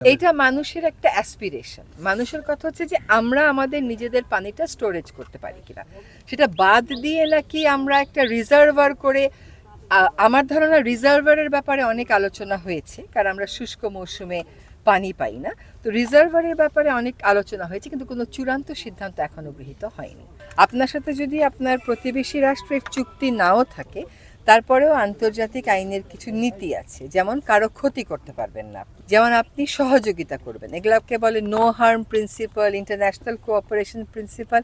এইটা মানুষের একটা অ্যাসপিরেশন। মানুষের কথা হচ্ছে যে আমরা আমাদের নিজেদের পানিটা স্টোরেজ করতে পারি কিনা, সেটা বাদ দিয়ে নাকি আমরা একটা রিজার্ভার করে। আমার ধারণা রিজার্ভারের ব্যাপারে অনেক আলোচনা হয়েছে, কারণ আমরা শুষ্ক মৌসুমে পানি পাই না। তো রিজার্ভারের ব্যাপারে অনেক আলোচনা হয়েছে, কিন্তু কোনো চূড়ান্ত সিদ্ধান্ত এখনো গৃহীত হয়নি। আপনার সাথে যদি আপনার প্রতিবেশী রাষ্ট্রের চুক্তি নাও থাকে, তারপরেও আন্তর্জাতিক আইনের কিছু নীতি আছে, যেমন কারো ক্ষতি করতে পারবেন না, যেমন আপনি সহযোগিতা করবেন, এগুলোকে বলে no harm principle, international cooperation principle.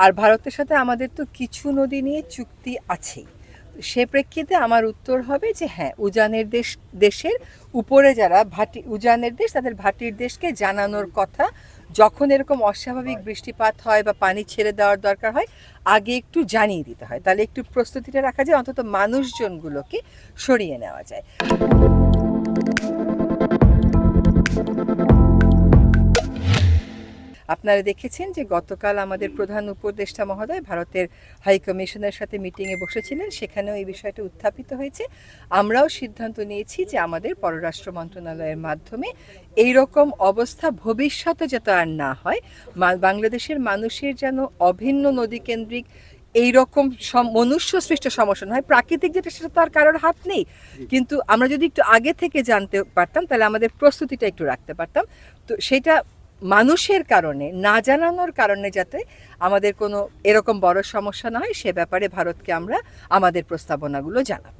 আর ভারতের সাথে আমাদের তো কিছু নদী নিয়ে চুক্তি আছেই। সে প্রেক্ষিতে আমার উত্তর হবে যে হ্যাঁ, উজানের দেশের উপরে যারা উজানের দেশ, তাদের ভাটির দেশকে জানানোর কথা, যখন এরকম অস্বাভাবিক বৃষ্টিপাত হয় বা পানি ছেড়ে দেওয়ার দরকার হয়, আগে একটু জানিয়ে দিতে হয়। তাহলে একটু প্রস্তুতিটা রাখা যায়, অন্তত মানুষজনগুলোকে সরিয়ে নেওয়া যায়। আপনারা দেখেছেন যে গতকাল আমাদের প্রধান উপদেষ্টা মহোদয় ভারতের হাই কমিশনের সাথে মিটিংয়ে বসেছিলেন, সেখানেও এই বিষয়টা উত্থাপিত হয়েছে। আমরাও সিদ্ধান্ত নিয়েছি যে আমাদের পররাষ্ট্র মন্ত্রণালয়ের মাধ্যমে এই রকম অবস্থা ভবিষ্যতে যাতে আর না হয়, বাংলাদেশের মানুষের যেন অভিন্ন নদীকেন্দ্রিক এইরকম মনুষ্য সৃষ্ট সমস্যা না হয়। প্রাকৃতিক যেটা, সেটা তো আর কারোর হাত নেই, কিন্তু আমরা যদি একটু আগে থেকে জানতে পারতাম, তাহলে আমাদের প্রস্তুতিটা একটু রাখতে পারতাম। তো সেটা মানুষের কারণে, না জানানোর কারণে যাতে আমাদের কোনো এরকম বড় সমস্যা না হয়, সে ব্যাপারে ভারতকে আমরা আমাদের প্রস্তাবনাগুলো জানাবো।